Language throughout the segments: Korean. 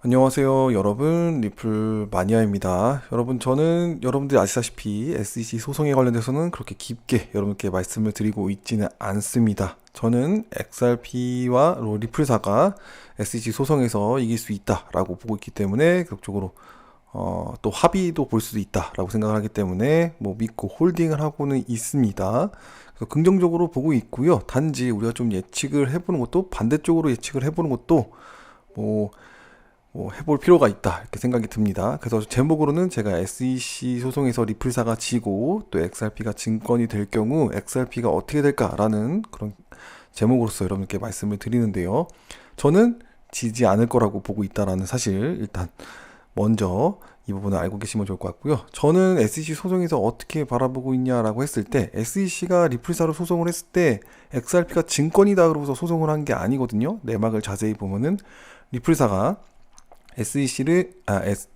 안녕하세요, 여러분. 리플 마니아입니다. 여러분, 저는 여러분들이 아시다시피 SEC 소송에 관련돼서는 그렇게 깊게 여러분께 말씀을 드리고 있지는 않습니다. 저는 XRP와 리플사가 SEC 소송에서 이길 수 있다라고 보고 있기 때문에 그쪽으로 또 합의도 볼 수도 있다라고 생각을 하기 때문에 믿고 홀딩을 하고는 있습니다. 그래서 긍정적으로 보고 있고요. 단지 우리가 좀 예측을 해보는 것도 반대쪽으로 예측을 해보는 것도 뭐 해볼 필요가 있다 이렇게 생각이 듭니다. 그래서 제목으로는 제가 SEC 소송에서 리플사가 지고 또 XRP가 증권이 될 경우 XRP가 어떻게 될까라는 그런 제목으로서 여러분께 말씀을 드리는데요. 저는 지지 않을 거라고 보고 있다라는 사실 일단 먼저 이 부분을 알고 계시면 좋을 것 같고요. 저는 SEC 소송에서 어떻게 바라보고 있냐라고 했을 때 SEC가 리플사로 소송을 했을 때 XRP가 증권이다 그러고서 소송을 한 게 아니거든요. 내막을 자세히 보면은 리플사가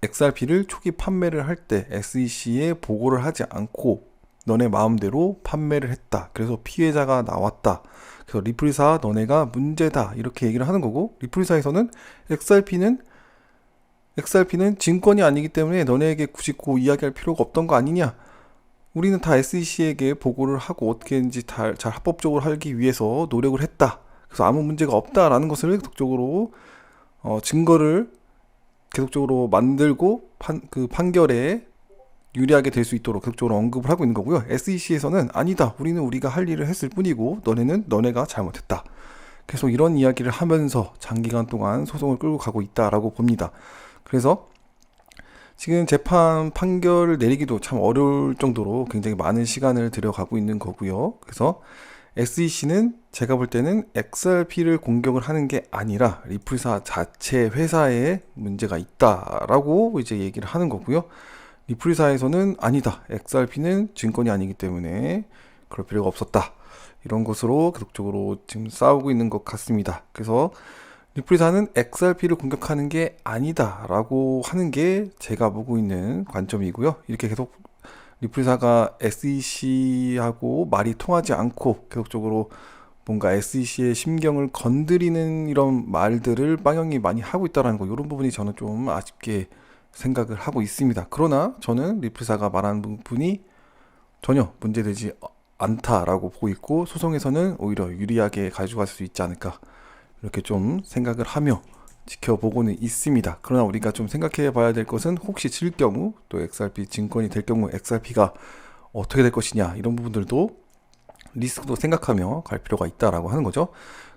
XRP를 초기 판매를 할 때 SEC에 보고를 하지 않고 너네 마음대로 판매를 했다. 그래서 피해자가 나왔다. 그래서 리플사 너네가 문제다. 이렇게 얘기를 하는 거고 리플사에서는 XRP는 증권이 아니기 때문에 너네에게 굳이 이야기할 필요가 없던 거 아니냐. 우리는 다 SEC에게 보고를 하고 어떻게든지 잘 합법적으로 하기 위해서 노력을 했다. 그래서 아무 문제가 없다라는 것을 계속적으로 증거를 계속적으로 만들고 그 판결에 유리하게 될 수 있도록 계속적으로 언급을 하고 있는 거고요. SEC에서는 아니다. 우리는 우리가 할 일을 했을 뿐이고 너네는 너네가 잘못했다. 계속 이런 이야기를 하면서 장기간 동안 소송을 끌고 가고 있다라고 봅니다. 그래서 지금 재판 판결을 내리기도 참 어려울 정도로 굉장히 많은 시간을 들여가고 있는 거고요. 그래서 SEC는 제가 볼 때는 XRP를 공격을 하는 게 아니라 리플사 자체 회사에 문제가 있다라고 이제 얘기를 하는 거고요. 리플사에서는 아니다. XRP는 증권이 아니기 때문에 그럴 필요가 없었다. 이런 것으로 계속적으로 지금 싸우고 있는 것 같습니다. 그래서 리플사는 XRP를 공격하는 게 아니다라고 하는 게 제가 보고 있는 관점이고요. 이렇게 계속 리플사가 SEC하고 말이 통하지 않고 계속적으로 뭔가 SEC의 심경을 건드리는 이런 말들을 빵영이 많이 하고 있다는 거, 이런 부분이 저는 좀 아쉽게 생각을 하고 있습니다. 그러나 저는 리플사가 말하는 부분이 전혀 문제되지 않다라고 보고 있고 소송에서는 오히려 유리하게 가져갈 수 있지 않을까 이렇게 좀 생각을 하며 지켜보고는 있습니다. 그러나 우리가 좀 생각해 봐야 될 것은 혹시 질 경우 또 XRP 증권이 될 경우 XRP가 어떻게 될 것이냐 이런 부분들도 리스크도 생각하며 갈 필요가 있다라고 하는 거죠.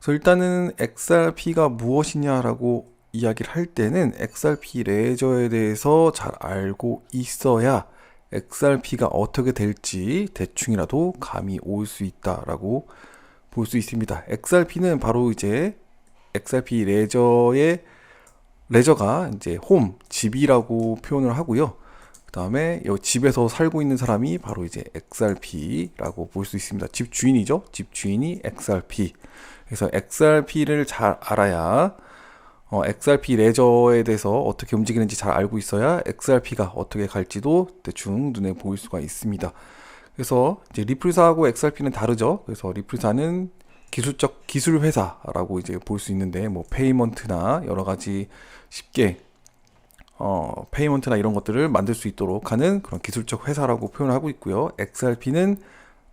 그래서 일단은 XRP가 무엇이냐라고 이야기를 할 때는 XRP 레저에 대해서 잘 알고 있어야 XRP가 어떻게 될지 대충이라도 감이 올 수 있다라고 볼 수 있습니다. XRP는 바로 이제 XRP 레저가 이제 홈, 집이라고 표현을 하고요. 그 다음에 이 집에서 살고 있는 사람이 바로 이제 XRP라고 볼 수 있습니다. 집 주인이죠. 집 주인이 XRP. 그래서 XRP를 잘 알아야 XRP 레저에 대해서 어떻게 움직이는지 잘 알고 있어야 XRP가 어떻게 갈지도 대충 눈에 보일 수가 있습니다. 그래서 이제 리플사하고 XRP는 다르죠. 그래서 리플사는 기술 회사라고 이제 볼 수 있는데 페이먼트나 여러 가지 쉽게 페이먼트나 이런 것들을 만들 수 있도록 하는 그런 기술적 회사라고 표현하고 있고요. XRP는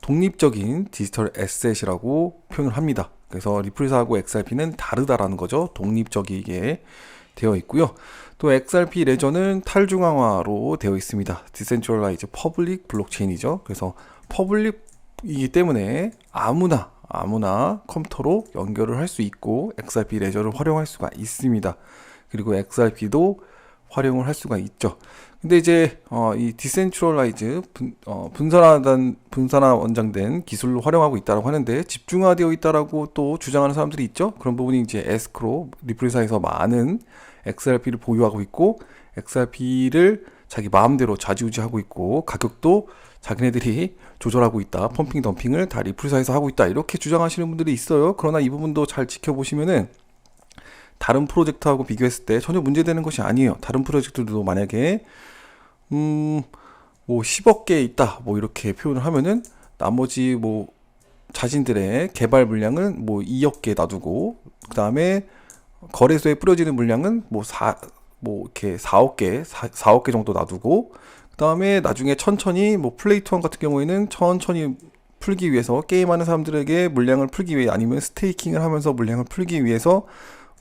독립적인 디지털 에셋이라고 표현을 합니다. 그래서 리플사하고 XRP는 다르다라는 거죠. 독립적이게 되어 있고요. 또 XRP 레저는 탈중앙화로 되어 있습니다. 디센트럴라이즈 퍼블릭 블록체인이죠. 그래서 퍼블릭이기 때문에 아무나 컴퓨터로 연결을 할 수 있고 XRP 레저를 활용할 수가 있습니다. 그리고 XRP도 활용을 할 수가 있죠. 근데 이제 이 디센트럴라이즈 분산화 원장된 기술을 활용하고 있다고 하는데 집중화되어 있다라고 또 주장하는 사람들이 있죠. 그런 부분이 이제 에스크로 리플사에서 많은 XRP를 보유하고 있고 XRP를 자기 마음대로 좌지우지하고 있고 가격도 자기네들이 조절하고 있다. 펌핑 덤핑을 다 리플사에서 하고 있다. 이렇게 주장하시는 분들이 있어요. 그러나 이 부분도 잘 지켜보시면은 다른 프로젝트하고 비교했을 때 전혀 문제되는 것이 아니에요. 다른 프로젝트들도 만약에 10억 개 있다. 이렇게 표현을 하면은 나머지 자신들의 개발 물량은 2억 개 놔두고 그다음에 거래소에 뿌려지는 물량은 뭐 이렇게 4억 개, 4억 개 정도 놔두고 그 다음에 나중에 천천히 뭐 플레이 투1 같은 경우에는 천천히 풀기 위해서 게임하는 사람들에게 물량을 풀기 위해 아니면 스테이킹을 하면서 물량을 풀기 위해서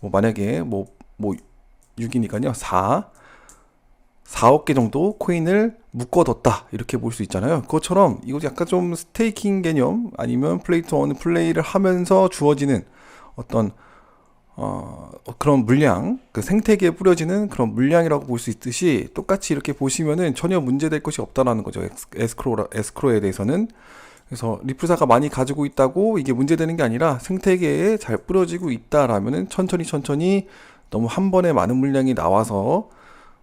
뭐 만약에 뭐 6이니까요 4억 개 정도 코인을 묶어뒀다 이렇게 볼 수 있잖아요. 그것처럼 이거 약간 좀 스테이킹 개념 아니면 플레이 투1 플레이를 하면서 주어지는 어떤 그런 물량, 그 생태계에 뿌려지는 그런 물량이라고 볼 수 있듯이 똑같이 이렇게 보시면은 전혀 문제될 것이 없다라는 거죠. 에스크로에 대해서는. 그래서 리플사가 많이 가지고 있다고 이게 문제되는 게 아니라 생태계에 잘 뿌려지고 있다라면은 천천히 너무 한 번에 많은 물량이 나와서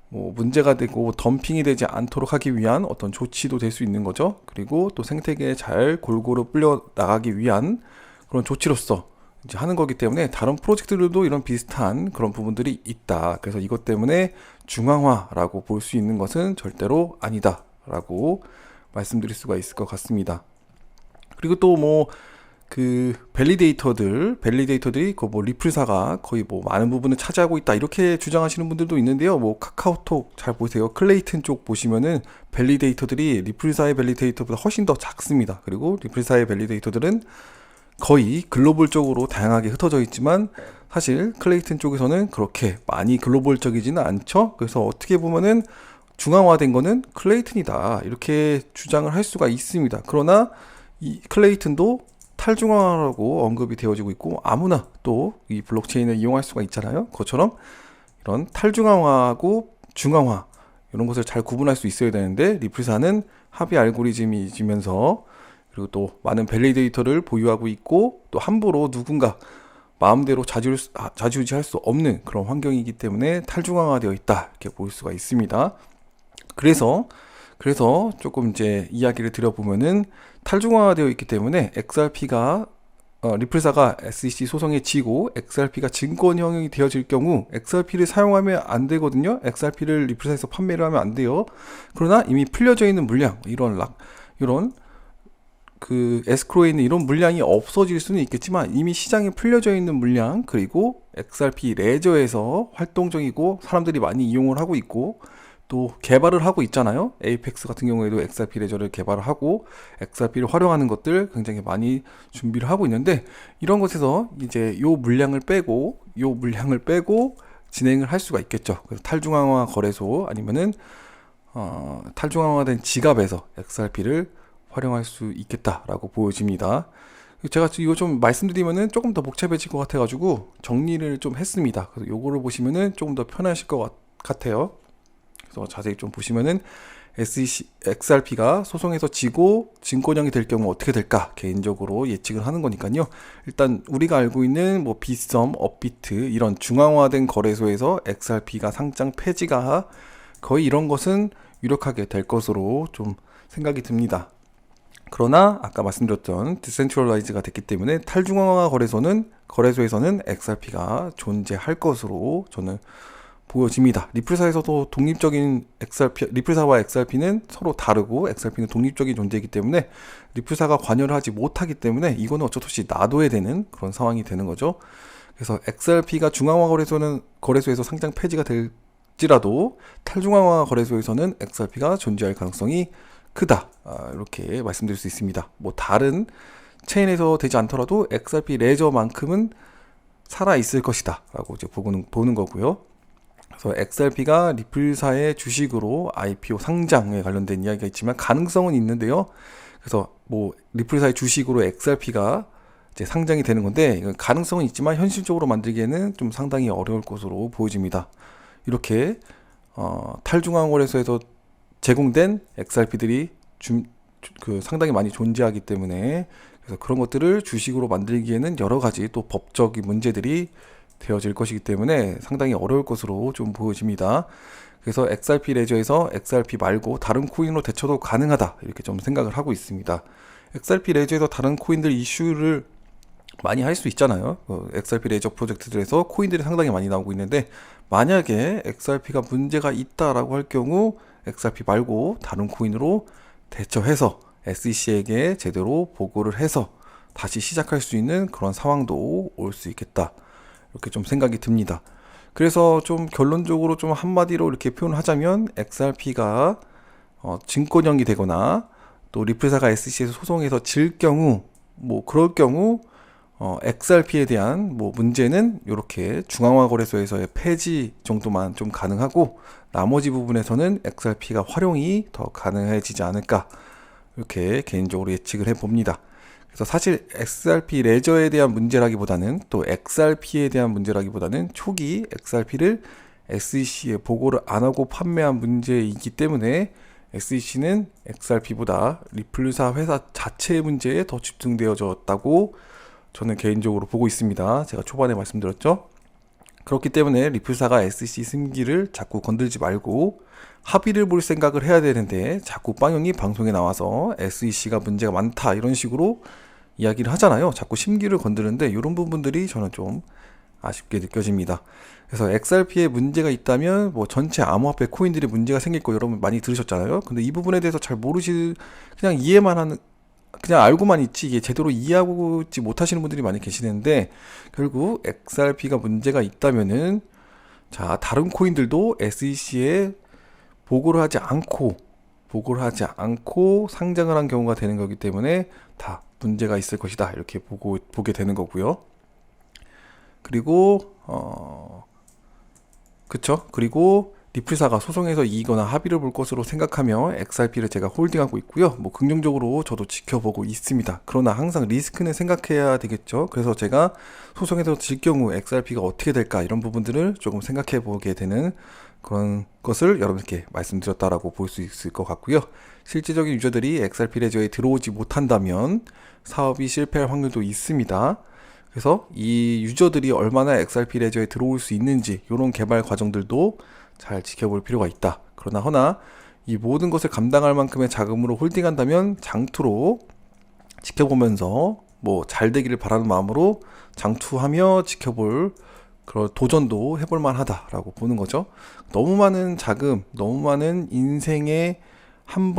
뭐 문제가 되고 덤핑이 되지 않도록 하기 위한 어떤 조치도 될 수 있는 거죠. 그리고 또 생태계에 잘 골고루 뿌려 나가기 위한 그런 조치로서 이제 하는 거기 때문에 다른 프로젝트들도 이런 비슷한 그런 부분들이 있다. 그래서 이것 때문에 중앙화라고 볼 수 있는 것은 절대로 아니다라고 말씀드릴 수가 있을 것 같습니다. 그리고 또 뭐 그 밸리데이터들이 그 뭐 리플사가 거의 뭐 많은 부분을 차지하고 있다 이렇게 주장하시는 분들도 있는데요. 뭐 카카오톡 잘 보세요. 클레이튼 쪽 보시면은 밸리데이터들이 리플사의 밸리데이터보다 훨씬 더 작습니다. 그리고 리플사의 밸리데이터들은 거의 글로벌적으로 다양하게 흩어져 있지만 사실 클레이튼 쪽에서는 그렇게 많이 글로벌적이지는 않죠. 그래서 어떻게 보면은 중앙화된 거는 클레이튼이다 이렇게 주장을 할 수가 있습니다. 그러나 이 클레이튼도 탈중앙화라고 언급이 되어지고 있고 아무나 또 이 블록체인을 이용할 수가 있잖아요. 그것처럼 이런 탈중앙화하고 중앙화 이런 것을 잘 구분할 수 있어야 되는데 리플사는 합의 알고리즘이지면서 그리고 또 많은 밸리데이터를 보유하고 있고 또 함부로 누군가 마음대로 좌지우지할 수 없는 그런 환경이기 때문에 탈중앙화되어 있다 이렇게 볼 수가 있습니다. 그래서 조금 이제 이야기를 드려보면은 탈중앙화되어 있기 때문에 XRP가 리플사가 SEC 소송에 지고 XRP가 증권형이 되어질 경우 XRP를 사용하면 안 되거든요. XRP를 리플사에서 판매를 하면 안 돼요. 그러나 이미 풀려져 있는 물량 이런 그 에스크로에 있는 이런 물량이 없어질 수는 있겠지만 이미 시장에 풀려져 있는 물량 그리고 XRP 레저에서 활동적이고 사람들이 많이 이용을 하고 있고 또 개발을 하고 있잖아요. 에이펙스 같은 경우에도 XRP 레저를 개발을 하고 XRP를 활용하는 것들 굉장히 많이 준비를 하고 있는데 이런 곳에서 이제 요 물량을 빼고 진행을 할 수가 있겠죠. 그래서 탈중앙화 거래소 아니면은 탈중앙화된 지갑에서 XRP를 활용할 수 있겠다라고 보여집니다. 제가 이거 좀 말씀드리면은 조금 더 복잡해질 것 같아가지고 정리를 좀 했습니다. 그래서 요거를 보시면은 조금 더 편하실 것 같아요. 그래서 자세히 좀 보시면은 XRP가 소송에서 지고 증권형이 될 경우 어떻게 될까 개인적으로 예측을 하는 거니까요. 일단 우리가 알고 있는 뭐 빗썸, 업비트 이런 중앙화된 거래소에서 XRP가 상장 폐지가 거의 이런 것은 유력하게 될 것으로 좀 생각이 듭니다. 그러나 아까 말씀드렸던 디센트럴라이즈가 됐기 때문에 탈중앙화 거래소에서는 XRP가 존재할 것으로 저는 보여집니다. 리플사에서도 독립적인 리플사와 XRP는 서로 다르고 XRP는 독립적인 존재이기 때문에 리플사가 관여를 하지 못하기 때문에 이거는 어쩔 수 없이 놔둬야 되는 그런 상황이 되는 거죠. 그래서 XRP가 중앙화 거래소에서 상장 폐지가 될지라도 탈중앙화 거래소에서는 XRP가 존재할 가능성이 크다. 이렇게 말씀드릴 수 있습니다. 뭐 다른 체인에서 되지 않더라도 XRP 레저만큼은 살아 있을 것이다 라고 이제 보는 거고요. 그래서 XRP가 리플사의 주식으로 IPO 상장에 관련된 이야기가 있지만 가능성은 있는데요. 그래서 뭐 리플사의 주식으로 XRP가 이제 상장이 되는 건데 이건 가능성은 있지만 현실적으로 만들기에는 좀 상당히 어려울 것으로 보여집니다. 이렇게 탈중앙거래소에서 제공된 XRP들이 상당히 많이 존재하기 때문에 그래서 그런 것들을 주식으로 만들기에는 여러 가지 또 법적인 문제들이 되어질 것이기 때문에 상당히 어려울 것으로 좀 보여집니다. 그래서 XRP 레저에서 XRP 말고 다른 코인으로 대처도 가능하다 이렇게 좀 생각을 하고 있습니다. XRP 레저에서 다른 코인들 이슈를 많이 할 수 있잖아요. XRP 레저 프로젝트들에서 코인들이 상당히 많이 나오고 있는데 만약에 XRP가 문제가 있다라고 할 경우 XRP 말고 다른 코인으로 대처해서 SEC에게 제대로 보고를 해서 다시 시작할 수 있는 그런 상황도 올 수 있겠다. 이렇게 좀 생각이 듭니다. 그래서 좀 결론적으로 좀 한마디로 이렇게 표현을 하자면 XRP가 증권형이 되거나 또 리플사가 SEC에서 소송해서 질 경우 뭐 그럴 경우 XRP에 대한 뭐 문제는 이렇게 중앙화 거래소에서의 폐지 정도만 좀 가능하고 나머지 부분에서는 XRP가 활용이 더 가능해지지 않을까 이렇게 개인적으로 예측을 해봅니다. 그래서 사실 XRP 레저에 대한 문제라기보다는 또 XRP에 대한 문제라기보다는 초기 XRP를 SEC에 보고를 안 하고 판매한 문제이기 때문에 SEC는 XRP보다 리플사 회사 자체의 문제에 더 집중되어졌다고 저는 개인적으로 보고 있습니다. 제가 초반에 말씀드렸죠. 그렇기 때문에 리플사가 SEC 승기를 자꾸 건들지 말고 합의를 볼 생각을 해야 되는데 자꾸 빵형이 방송에 나와서 SEC가 문제가 많다 이런 식으로 이야기를 하잖아요. 자꾸 심기를 건드는데 이런 부분들이 저는 좀 아쉽게 느껴집니다. 그래서 XRP에 문제가 있다면 뭐 전체 암호화폐 코인들이 문제가 생길 거 여러분 많이 들으셨잖아요. 근데 이 부분에 대해서 잘 그냥 이해만 하는 그냥 알고만 있지 이게 제대로 이해하고 있지 못하시는 분들이 많이 계시는데 결국 XRP가 문제가 있다면은 자 다른 코인들도 SEC에 보고를 하지 않고 상장을 한 경우가 되는 거기 때문에 다 문제가 있을 것이다 이렇게 보게 되는 거고요. 그리고 그쵸? 그리고 리플사가 소송에서 이기거나 합의를 볼 것으로 생각하며 XRP를 제가 홀딩하고 있고요. 뭐 긍정적으로 저도 지켜보고 있습니다. 그러나 항상 리스크는 생각해야 되겠죠. 그래서 제가 소송에서 질 경우 XRP가 어떻게 될까 이런 부분들을 조금 생각해 보게 되는 그런 것을 여러분께 말씀드렸다라고 볼 수 있을 것 같고요. 실질적인 유저들이 XRP 레저에 들어오지 못한다면 사업이 실패할 확률도 있습니다. 그래서 이 유저들이 얼마나 XRP 레저에 들어올 수 있는지 이런 개발 과정들도 잘 지켜볼 필요가 있다. 그러나 허나 이 모든 것을 감당할 만큼의 자금으로 홀딩한다면 장투로 지켜보면서 뭐 잘 되기를 바라는 마음으로 장투하며 지켜볼 그런 도전도 해볼 만하다라고 보는 거죠. 너무 많은 자금, 너무 많은 인생을 한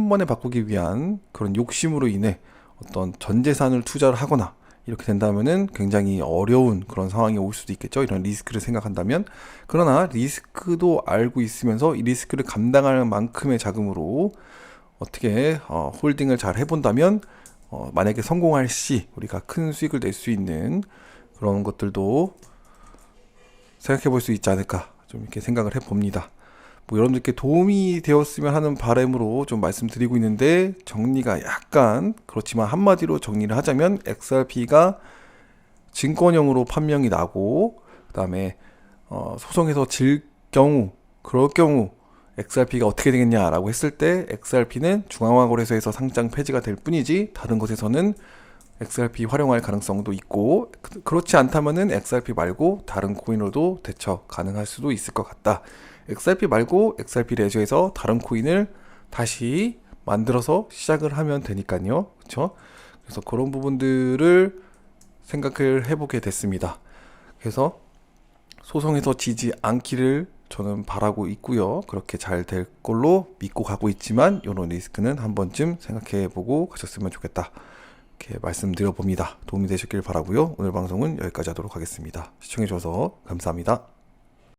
번에 바꾸기 위한 그런 욕심으로 인해 어떤 전 재산을 투자를 하거나 이렇게 된다면은 굉장히 어려운 그런 상황이 올 수도 있겠죠. 이런 리스크를 생각한다면. 그러나 리스크도 알고 있으면서 이 리스크를 감당할 만큼의 자금으로 어떻게 홀딩을 잘 해본다면 만약에 성공할 시 우리가 큰 수익을 낼 수 있는 그런 것들도 생각해 볼 수 있지 않을까 좀 이렇게 생각을 해봅니다. 뭐 여러분들께 도움이 되었으면 하는 바람으로 좀 말씀드리고 있는데 정리가 약간 그렇지만 한마디로 정리를 하자면 XRP가 증권형으로 판명이 나고 그 다음에 소송에서 질 경우 그럴 경우 XRP가 어떻게 되겠냐라고 했을 때 XRP는 중앙화 거래소에서 상장 폐지가 될 뿐이지 다른 곳에서는 XRP 활용할 가능성도 있고 그렇지 않다면은 XRP 말고 다른 코인으로도 대처 가능할 수도 있을 것 같다. XRP 말고 XRP 레저에서 다른 코인을 다시 만들어서 시작을 하면 되니까요. 그렇죠? 그래서 그런 부분들을 생각을 해보게 됐습니다. 그래서 소송에서 지지 않기를 저는 바라고 있고요. 그렇게 잘 될 걸로 믿고 가고 있지만 이런 리스크는 한 번쯤 생각해 보고 가셨으면 좋겠다. 이렇게 말씀드려 봅니다. 도움이 되셨길 바라고요. 오늘 방송은 여기까지 하도록 하겠습니다. 시청해 주셔서 감사합니다.